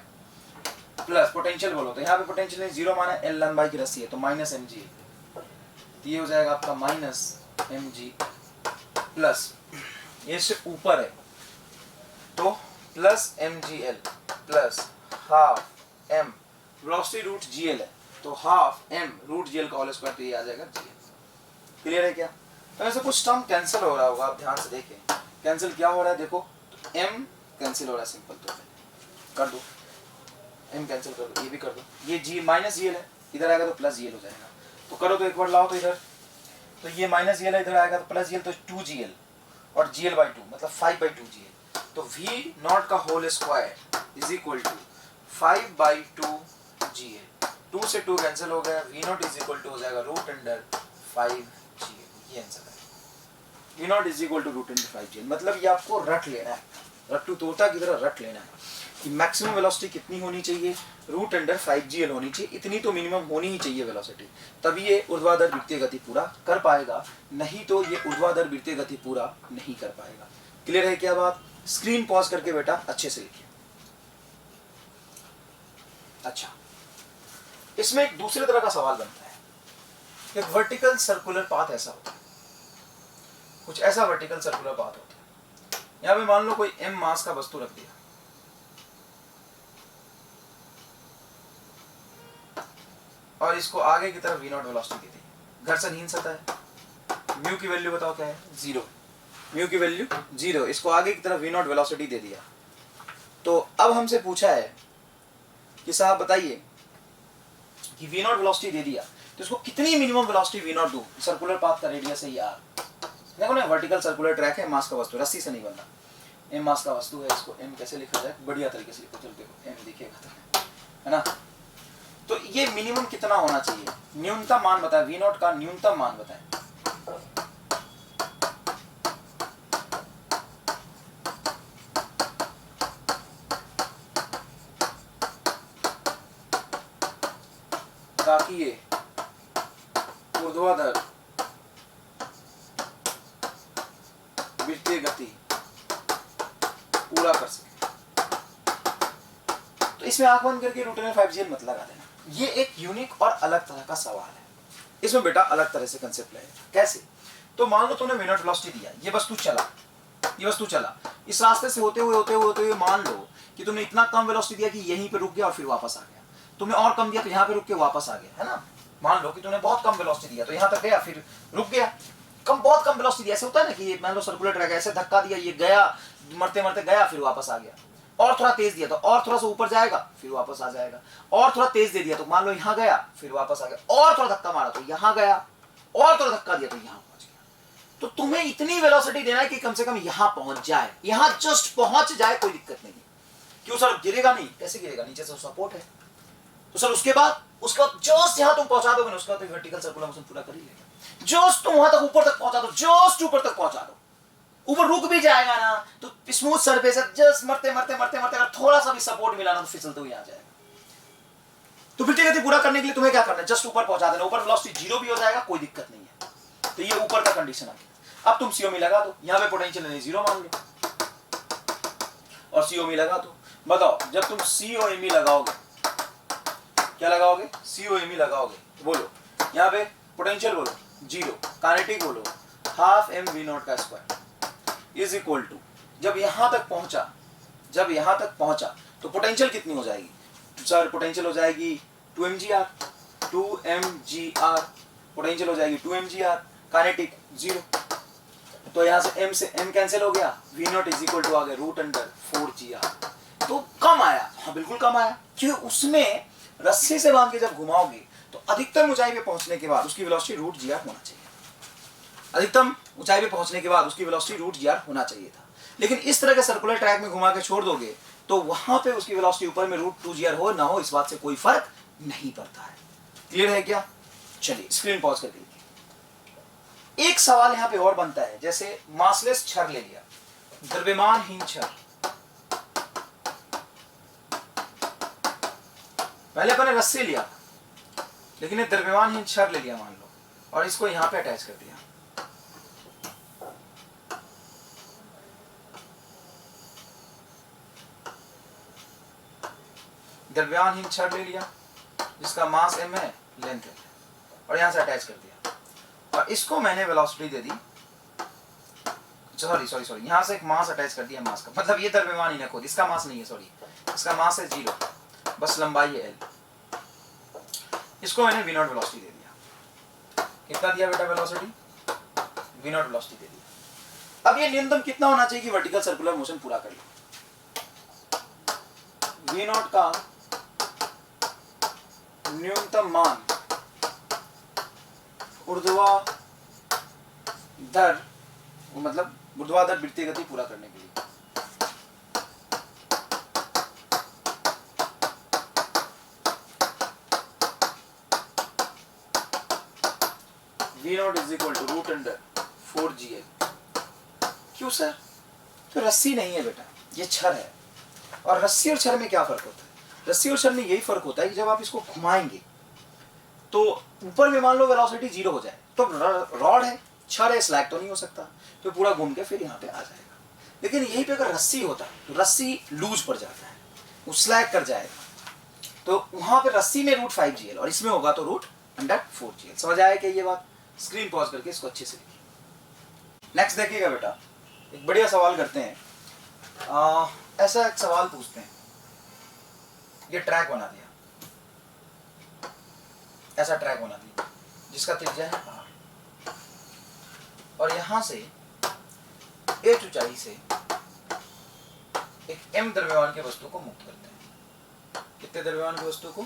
[SPEAKER 1] प्लस पोटेंशियल बोलो तो यहाँ पे पोटेंशियल ने 0 माना, L लंबाई की रस्सी है तो -mg, ये हो जाएगा आपका -mg प्लस ये से ऊपर है तो plus mgl plus ½ m, velocity √GL है तो ½ m √GL का होल स्क्वायर, तो ये आ जाएगा GL। क्लियर है क्या? तो ऐसे कुछ टर्म कैंसिल हो रहा होगा, आप ध्यान से देखें कैंसिल क्या हो रहा है। देखो तो m कैंसिल हो रहा है, सिंपल तो कर दो, m कैंसिल कर दो, ये भी कर दो, ये g -GL है, इधर आएगा तो +GL हो जाएगा। तो करो तो एक बार लाओ तो इधर, तो ये -GL है, इधर आएगा तो +GL, तो 2GL और GL/2 मतलब 5/2GL। तो v नॉट का होल स्क्वायर = 5/2GL। 2 से 2 कैंसिल हो गया, v नॉट हो जाएगा √5GL। ये आंसर है, v नॉट √5GL। मतलब ये आपको रट लेना है, रट्टू तोता की तरह रट लेना है। कि मैक्सिमम वेलोसिटी कितनी होनी चाहिए, रूट अंडर 5gl होनी चाहिए, इतनी तो मिनिमम होनी ही चाहिए वेलोसिटी, तभी ये ऊर्ध्वाधर वृत्तीय गति पूरा कर पाएगा, नहीं तो ये ऊर्ध्वाधर वृत्तीय गति पूरा नहीं कर पाएगा। क्लियर है क्या बात? स्क्रीन पॉज करके बेटा अच्छे से लिखिए। अच्छा, इसमें एक दूसरे तरह का सवाल बनता है, एक वर्टिकल सर्कुलर पाथ ऐसा होता है, कुछ ऐसा वर्टिकल सर्कुलर पाथ होता है। यहां पे मान लो कोई m मास का वस्तु रख दिया, और इसको आगे की तरफ v0 वेलोसिटी दे दी। घर्षणहीन सतह है, म्यू की वैल्यू बताओ क्या है, 0, म्यू की वैल्यू 0, इसको आगे की तरफ v0 वेलोसिटी दे दिया। तो अब हमसे पूछा है कि साहब बताइए कि v0 वेलोसिटी दे दिया तो इसको कितनी मिनिमम वेलोसिटी v0 दूं, सर्कुलर पाथ का रेडियस है यार। देखो ना, वर्टिकल सर्कुलर ट्रैक है, मास का वस्तु, रस्सी से नहीं बनना, m मास का वस्तु है, इसको m कैसे लिखा जाए, बढ़िया तरीके से लिखो, चलो देखो m दिखेगा है ना। तो ये मिनिमम कितना होना चाहिए, न्यूनतम मान बताएं, v0 का न्यूनतम मान बताएं। ताकि ये ऊर्ध्वाधर वृत्तीय गति पूरा कर सके। तो इसमें आंख बंद करके रूट अंडर 5gl मत लगा देना। ये एक यूनिक और अलग तरह का सवाल है, इसमें बेटा अलग तरह से कंसेप्ट लगेगा। कैसे? तो मान लो तुमने v0 वेलोसिटी दिया, ये वस्तु चला, इस रास्ते से होते हुए मान लो कि तुमने इतना कम वेलोसिटी दिया कि यहीं पे रुक गया और फिर वापस आ गया। तुमने और कम दिया तो यहाँ पे रुक के वापस आ गया, है ना। मान लो कि तुमने बहुत कम वेलोसिटी दिया तो यहाँ तक गया फिर रुक गया, बहुत कम वेलोसिटी दिया। ऐसे होता है ना कि मान लो सर्कुलर ट्रैक ऐसे धक्का दिया, ये गया, मरते मरते गया फिर वापस आ गया। और थोड़ा तेज दिया तो और थोड़ा सा ऊपर जाएगा फिर वापस आ जाएगा। और थोड़ा तेज दे दिया तो मान लो यहाँ गया फिर वापस आ गया। और थोड़ा धक्का मारा तो यहाँ गया, और थोड़ा धक्का दिया तो यहाँ पहुंच गया। तो तुम्हें इतनी वेलोसिटी देना है कि कम से कम यहाँ पहुंच जाए, यहाँ जस्ट पहुंच जाए, कोई दिक्कत नहीं। क्यों सर? गिरेगा नहीं, कैसे गिरेगा? नीचे से सपोर्ट है। तो सर उसके बाद जस्ट यहां तुम पहुंचा दोगे ना, उसका तो वर्टिकल सर्कुलर मोशन पूरा कर ही लेगा। जस्ट तुम वहां तक ऊपर तक पहुंचा दो, जस्ट ऊपर तक पहुंचा दो, ऊपर रुक भी जाएगा ना तो स्मूथ सरफेस है, जस्ट मरते अगर थोड़ा सा भी सपोर्ट मिला ना तो फिसलते हुए आ जाएगा। तो वृत्तीय गति पूरा करने के लिए तुम्हें क्या करना है? जस्ट ऊपर पहुंचा देना, ऊपर वेलोसिटी 0 भी हो जाएगा, कोई दिक्कत नहीं है। तो ये ऊपर का कंडीशन आ गया। अब तुम सीओमी लगा दो, यहां पे पोटेंशियल 0 मान लो और सीओमी लगा दो। बताओ जब तुम सीओएमई लगाओगे, क्या लगाओगे? सीओएमई लगाओगे, बोलो यहाँ पे पोटेंशियल बोलो 0, काइनेटिक बोलो हाफ m v0 का स्क्वायर इज इक्वल टू, जब यहां तक पहुंचा तो पोटेंशियल कितनी हो जाएगी सर? पोटेंशियल हो जाएगी 2mgr, पोटेंशियल हो जाएगी 2mgr, काइनेटिक 0। तो यहां से m से m कैंसिल हो गया, v0 इज इक्वल टू आ गया रूट अंडर 4gr। तो कम आया, हाँ बिल्कुल कम आया, क्योंकि उसमें रस्सी से बांध के जब घुमाओगे तो अधिकतम ऊंचाई पे पहुंचने के बाद उसकी वेलोसिटी रूट gr होना चाहिए। अधिकतम ऊंचाई पे पहुंचने के बाद उसकी वेलोसिटी रूट gr होना चाहिए था। लेकिन इस तरह के सर्कुलर ट्रैक में घुमा के छोड़ दोगे तो वहां पे उसकी वेलोसिटी ऊपर में रूट 2gr हो ना हो, इस बात से कोई फर्क नहीं पड़ता है। क्लियर है क्या? चलिए स्क्रीन पॉज करके देखिए। एक सवाल यहां पे और बनता है, जैसे मासलेस छड़ ले लिया, द्रव्यमानहीन छड़, पहले अपने रस्सी लिया लेकिन एक द्रव्यमानहीन छड़ ले लिया मान लो, और इसको यहां पे अटैच कर दिया। द्रव्यमानहीन छड़ ले लिया जिसका मास m है, लेंथ है, और यहां से अटैच कर दिया, और इसको मैंने वेलोसिटी दे दी, सॉरी यहां से एक मास अटैच कर दिया, मास का मतलब ये द्रव्यमानहीन है खुद, इसका मास नहीं है, सॉरी इसका मास है 0, बस लंबाई है l। इसको मैंने v0 वेलोसिटी दे दिया। कितना दिया बेटा वेलोसिटी? v0 वेलोसिटी दे दिया। अब ये न्यूनतम कितना होना चाहिए कि वर्टिकल सर्कुलर मोशन पूरा कर ले? v0 का न्यूनतम मान ऊर्ध्वाधर वृत्तीय गति पूरा करने के लिए। v0 is equal to root under 4gl। क्यों सर? तो रस्सी नहीं है बेटा, ये छड़ है, और रस्सी और छड़ में क्या फर्क होता है? रस्सी और छड़ में यही फर्क होता है कि जब आप इसको घुमाएंगे तो ऊपर में मान लो वेलोसिटी 0 हो जाए, तो रॉड है, छड़ है, स्लैग तो नहीं हो सकता, तो पूरा घूम के फिर यहाँ पे आ जाएगा। लेकिन यहीं पे अगर रस्सी होता तो रस्सी लूज पड़ जाता है, वो स्लैग कर जाएगा, तो वहां पे रस्सी में √5GL और इसमें होगा तो √4GL। समझ आया क्या ये बात? स्क्रीन पॉज करके इसको अच्छे से लिखिए। नेक्स्ट देखिएगा बेटा, एक बढ़िया सवाल करते हैं। ऐसा एक सवाल पूछते हैं, ये ट्रैक बना दिया, ऐसा ट्रैक बना दिया जिसका त्रिज्या है r, और यहां से h ऊंचाई से एक m द्रव्यमान की वस्तु को मुक्त करते हैं। कितने द्रव्यमान की वस्तु को?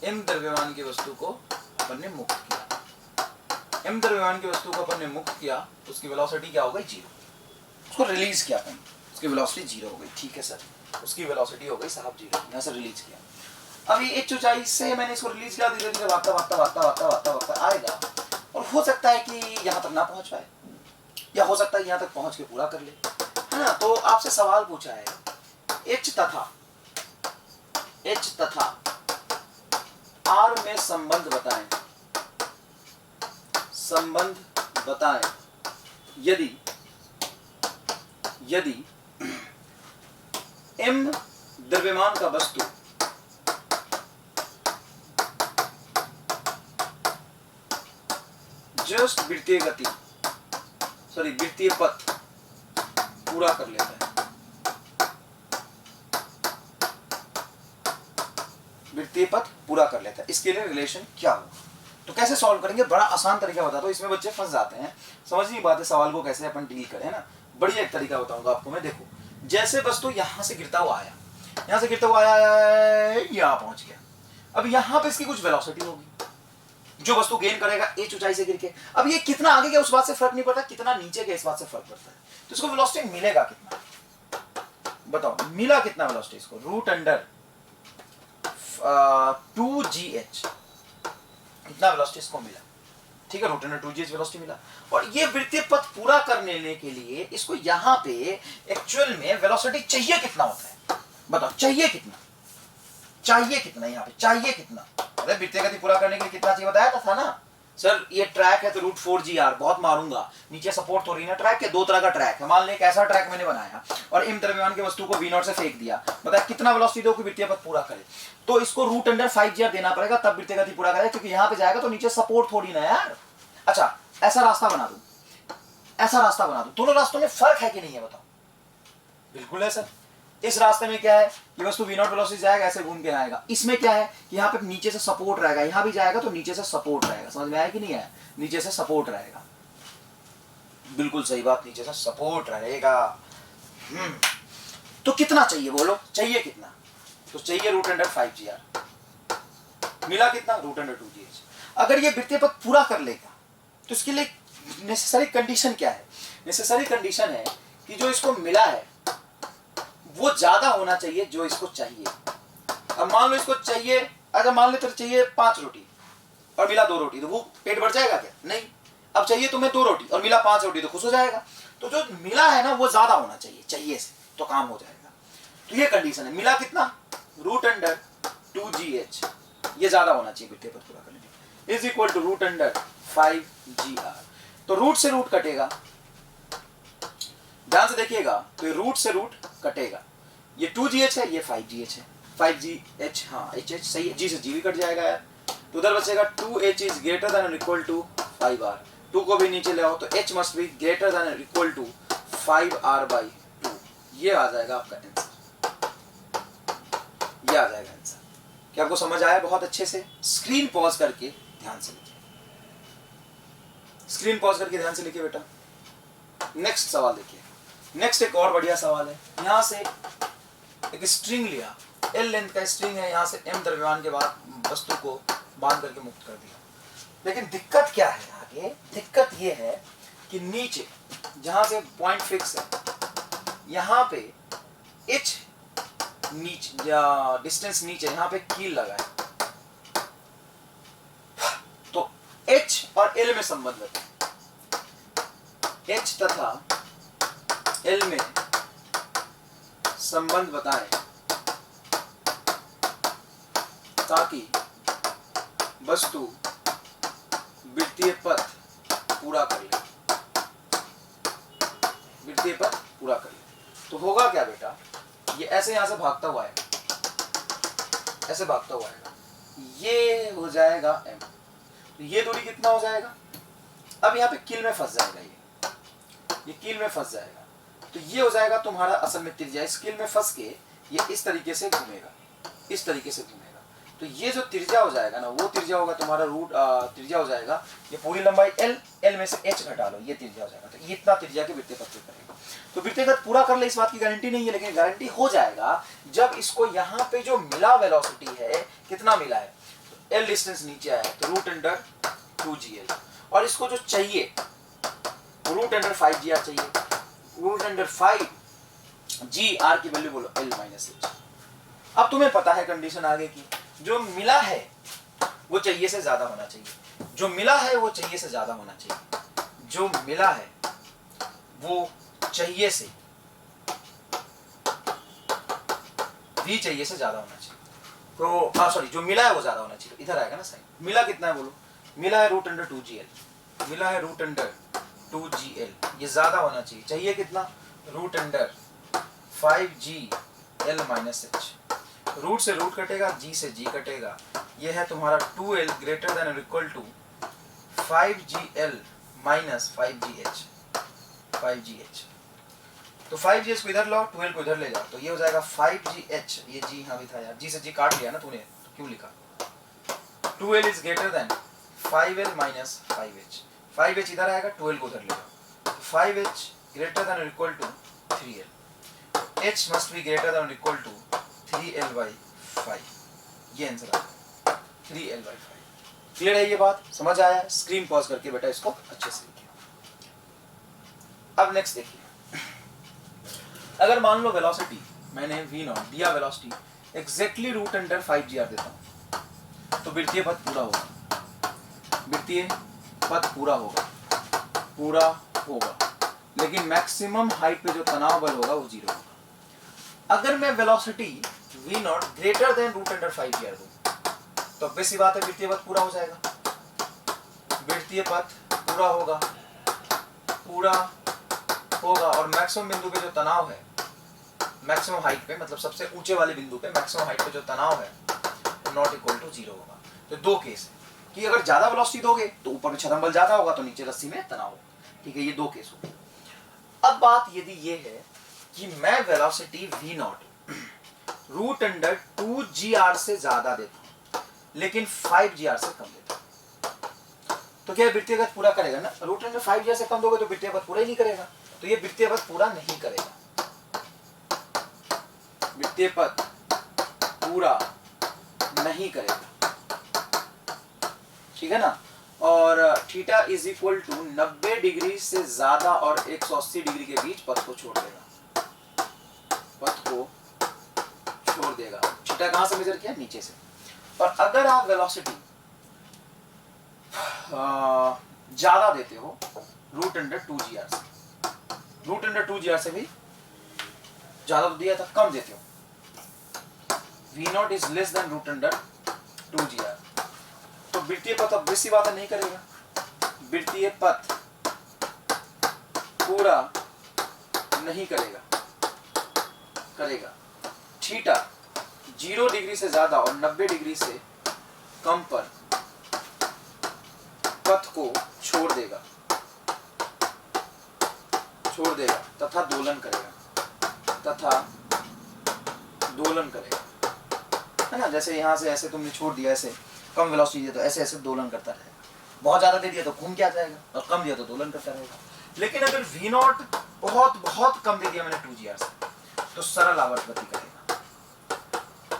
[SPEAKER 1] m द्रव्यमान की वस्तु को अपन ने मुक्त किया। m द्रव्यमान की वस्तु को अपन ने मुक्त किया तो उसकी वेलोसिटी क्या हो गई? 0। उसको रिलीज किया अपन, उसकी वेलोसिटी 0 हो गई। ठीक है सर, उसकी वेलोसिटी हो गई साहब 0, यहाँ से रिलीज किया। अभी h ऊंचाई से मैंने इसको रिलीज किया, धीरे धीरे भागता भागता भागता भागता भागता भागता आएगा, और हो सकता है कि यहाँ तक ना पहुंच पाए, या हो सकता है यहाँ तक पहुंच के पूरा कर ले, है ना। तो आपसे सवाल पूछा है h तथा r में संबंध बताएं, संबंध बताएं यदि m द्रव्यमान का वस्तु जस्ट वृत्तीय पथ पूरा कर लेता है। वृत्तीय पथ पूरा कर लेता है, इसके लिए रिलेशन क्या होगा? तो कैसे सॉल्व करेंगे? बड़ा आसान तरीका बता दो, इसमें बच्चे फंस जाते हैं, समझ नहीं पाते सवाल को कैसे अपन डील करें, है ना। बढ़िया एक तरीका बताऊंगा आपको मैं। देखो, जैसे वस्तु यहां से गिरता हुआ आया, यहां से गिरता हुआ आया, यहां पहुंच गया। अब यहां पे इसकी कुछ वेलोसिटी होगी, जो वस्तु गेन करेगा h ऊंचाई से गिर के। अब ये कितना आगे गया उस बात से फर्क नहीं पड़ता, कितना नीचे गया इस बात से फर्क पड़ता है। तो इसको वेलोसिटी मिलेगा कितना? बताओ, मिला कितना वेलोसिटी इसको? √2gh कितना वेलोसिटी इसको मिला? ठीक है, √2gh वेलोसिटी मिला। और ये वृत्तीय पथ पूरा करने के लिए इसको यहाँ पे एक्चुअल में वेलोसिटी चाहिए कितना होता है? बताओ, चाहिए कितना? चाहिए कितना? यहाँ पे चाहिए कितना? अरे वृत्तीय गति पूरा करने के लिए कितना चाहिए बताया था ना सर। ये ट्रैक है तो √4gr, बहुत मारूंगा, नीचे सपोर्ट थोड़ी ना ट्रैक के, दो तरह का ट्रैक है। मान लें एक ऐसा ट्रैक मैंने बनाया और m द्रव्यमान की वस्तु को v0 से फेंक दिया, बताया कितना वेलोसिटी दो कि वृत्तीय पथ पूरा करे? तो इसको √5gr देना पड़ेगा, तब वृत्तीय गति पूरा करेगा, क्योंकि यहाँ पे जाएगा तो नीचे सपोर्ट थोड़ी ना यार। अच्छा, ऐसा रास्ता बना दूं, ऐसा रास्ता बना दूं, दोनों रास्तों में फर्क है कि नहीं है बताओ? बिल्कुल है सर। इस रास्ते में क्या है कि वस्तु v0 वेलोसिटी जाएगा, ऐसे घूम के आएगा। इसमें क्या है कि यहाँ पे नीचे से सपोर्ट रहेगा, यहाँ भी जाएगा तो नीचे से सपोर्ट रहेगा। समझ में आया कि नहीं आया? नीचे से सपोर्ट रहेगा, बिल्कुल सही बात, नीचे से सपोर्ट रहेगा। तो कितना चाहिए बोलो? चाहिए कितना? तो चाहिए √5gr। मिला कितना? √2gh। अगर ये वृत्तीय पथ पूरा कर लेगा तो इसके लिए नेसेसरी कंडीशन क्या है? नेसेसरी कंडीशन है कि जो इसको मिला है वो ज्यादा होना चाहिए जो इसको चाहिए। अब मान लो इसको चाहिए, अगर मान लो तो चाहिए 5 रोटी और मिला 2 रोटी, तो वो पेट भर जाएगा क्या? नहीं। अब चाहिए तुम्हें 2 रोटी और मिला 5 रोटी, तो खुश हो जाएगा। तो जो मिला है ना वो ज्यादा होना चाहिए, चाहिए से तो काम हो जाएगा। तो ये कंडीशन है। मिला कितना? √2gh, ये ज्यादा होना चाहिए वृत्तीय पथ पूरा करने में, इज इक्वल टू √5gr। तो रूट से रूट कटेगा, ध्यान से देखिएगा, तो ये रूट से रूट कटेगा। ये 2gh है, ये 5gh है। 5gh, हाँ h सही है, g से g भी कट जाएगा यार, तो उधर बचेगा 2h इज ग्रेटर देन और इक्वल टू 5r। 2 को भी नीचे ले आओ तो h must be greater than और इक्वल टू 5r/2। ये आ जाएगा आपका आंसर, ये आ जाएगा आंसर। क्या आपको समझ आया? बहुत अच्छे से। स्क्रीन पॉज करके ध्यान से लिखिए, स्क्रीन पॉज करके ध्यान से लिखिए बेटा। नेक्स्ट सवाल देखिए। नेक्स्ट एक और बढ़िया सवाल है। यहां से एक स्ट्रिंग लिया, L लेंथ का स्ट्रिंग है, यहां से m द्रव्यमान के बाद वस्तु को बांध करके मुक्त कर दिया। लेकिन दिक्कत क्या है आगे? दिक्कत ये है कि नीचे जहां से पॉइंट फिक्स है, यहां पे h नीचे या डिस्टेंस नीचे, यहां पे कील लगा है, तो h और L में संबंध है। h तथा L में संबंध बताएं ताकि वस्तु वृत्तीय पथ पूरा कर ले, वृत्तीय पथ पूरा कर ले। तो होगा क्या बेटा, ये ऐसे यहां से भागता हुआ है, ऐसे भागता हुआ आएगा, ये हो जाएगा m, तो ये दूरी कितना हो जाएगा, अब यहाँ पे कील में फंस जाएगा, ये कील में फंस जाएगा, तो ये हो जाएगा तुम्हारा असल में त्रिज्या। इस कील में फंस के ये इस तरीके से घूमेगा, इस तरीके से घूमेगा, तो ये जो त्रिज्या हो जाएगा ना, वो त्रिज्या होगा तुम्हारा रूट त्रिज्या हो जाएगा, ये पूरी लंबाई l, l में से h घटा लो, ये त्रिज्या हो जाएगा, तो ये इतना त्रिज्या के वृत्तीय पथ करेगा। तो वृत्तीय पथ पूरा कर ले, इस बात की गारंटी नहीं है, लेकिन गारंटी हो जाएगा जब इसको यहाँ पे जो मिला वेलोसिटी है, कितना मिला है, तो l डिस्टेंस नीचे आया है, तो √2gl, और इसको जो चाहिए √5gr चाहिए, √5gr की वैल्यू बोलो l-h। अब तुम्हें पता है कंडीशन आगे की, जो मिला है वो चाहिए से ज्यादा होना चाहिए, जो मिला है वो चाहिए से ज्यादा होना चाहिए, जो मिला है वो चाहिए से भी चाहिए से ज्यादा होना चाहिए, तो सॉरी, जो मिला है वो ज्यादा होना चाहिए, इधर आएगा ना साइन। मिला कितना है बोलो, मिला है √2gl, मिला है √2gl, ये ज्यादा होना चाहिए कितना, √5gl-h, रूट से रूट कटेगा, g से g कटेगा, ये है तुम्हारा 2l ग्रेटर देन और इक्वल टू 5gl-5gh, 5gh। तो 5gh को इधर लाओ, 2l को इधर ले जाओ, तो ये हो जाएगा 5gh, ये g यहाँ भी था यार, g से g काट लिया ना तूने, तो क्यों लिखा, 2l is greater than 5l-5h, 5h इधर आएगा, 2l को उधर ले जाओ, तो 5h ग्रेटर देन और equal to 3l, h must be greater than और इक्वल टू 3l/5, ये आंसर आ 3l/5। क्लियर है ये बात, समझ आया? स्क्रीन पॉज करके बेटा इसको अच्छे से लिखिए। अब नेक्स्ट देखिए, अगर मान लो वेलोसिटी मैंने v0 दिया, वेलोसिटी एग्जैक्टली √5gr देता हूं, तो वृत्तीय पथ पूरा होगा, वृत्तीय पथ पूरा होगा, लेकिन मैक्सिमम हाइट पे जो तनाव बल होगा वो 0 होगा। अगर मैं velocity v0 greater than √5gr दूं, तो बेसी बात है वृत्तीय पथ पूरा हो जाएगा, वृत्तीय पथ पूरा होगा और मैक्सिमम बिंदु पे जो तनाव है, मैक्सिमम हाइट पे, मतलब सबसे ऊंचे वाले बिंदु पे मैक्सिमम हाइट पे जो तनाव है नॉट इक्वल टू 0 होगा। तो दो केस है कि अगर ज्यादा वेलोसिटी दोगे तो ऊपर में छदम बल ज्यादा होगा, तो नीचे रस्सी में तनाव होगा, ठीक है, ये दो केस हो। अब बात यदि ये है कि मैं वेलोसिटी v0 √2gr से ज्यादा देता हूं, लेकिन 5gr से कम देता हूं, तो क्या वृत्तीय पथ पूरा करेगा ना, √5gr से कम दोगे तो वृत्तीय पथ पूरा ही नहीं करेगा, तो ये वृत्तीय पथ पूरा नहीं करेगा, वृत्तीय पथ पूरा नहीं करेगा, ठीक है ना। और थीटा इज इक्वल टू 90 डिग्री से ज्यादा और 180 डिग्री के बीच पथ को छोड़ देगा, थीटा कहां से मेजर किया, नीचे से। और अगर आप वेलोसिटी ज्यादा देते हो √2gr से, √2gr से भी ज्यादा तो दिया था, कम देते हो, v0 is less than √2gr, तो वृत्तीय पथ अब बेसी बात नहीं करेगा, वृत्तीय पथ पूरा नहीं करेगा, थीटा 0 डिग्री से ज्यादा और 90 डिग्री से कम पर पथ को छोड़ देगा तथा दोलन करेगा, है ना। जैसे यहाँ से ऐसे तुमने छोड़ दिया, ऐसे कम वेलोसिटी दिया तो ऐसे ऐसे दोलन करता रहेगा, बहुत ज्यादा दे दिया तो घूम के आ जाएगा, और कम दिया तो दोलन करता रहेगा। लेकिन अगर v0 बहुत कम दे दिया मैंने 2gr से, तो सरल आवर्त गति करेगा,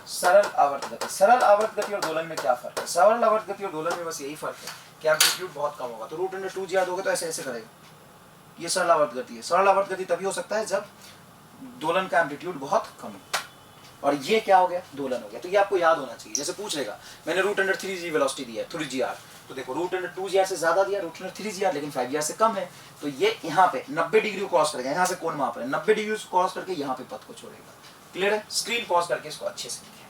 [SPEAKER 1] सरल आवर्त गति और दोलन में क्या फर्क है, सरल आवर्त गति और दोलन में बस यही फर्क है कि एम्पलीट्यूड बहुत कम होगा, तो √2gr दोगे तो ऐसे ऐसे करेगा, ये सरल आवर्त गति है। सरल आवर्त गति तभी हो सकता है जब दोलन का एम्पलीट्यूड बहुत कम हो, और ये क्या हो गया, दोलन हो गया। तो ये आपको याद होना चाहिए, जैसे पूछ लेगा मैंने √3g वेलोसिटी दिया है 3gr, तो देखो √2gr से ज्यादा दिया, √3gr लेकिन 5gr से कम है, तो ये यहाँ पे 90 डिग्री को क्रॉस करेगा, यहाँ से कोण माप रहे हैं, 90 डिग्री को क्रॉस करके यहाँ पे पथ को छोड़ेगा, क्लियर है? स्क्रीन पॉज करके इसको अच्छे से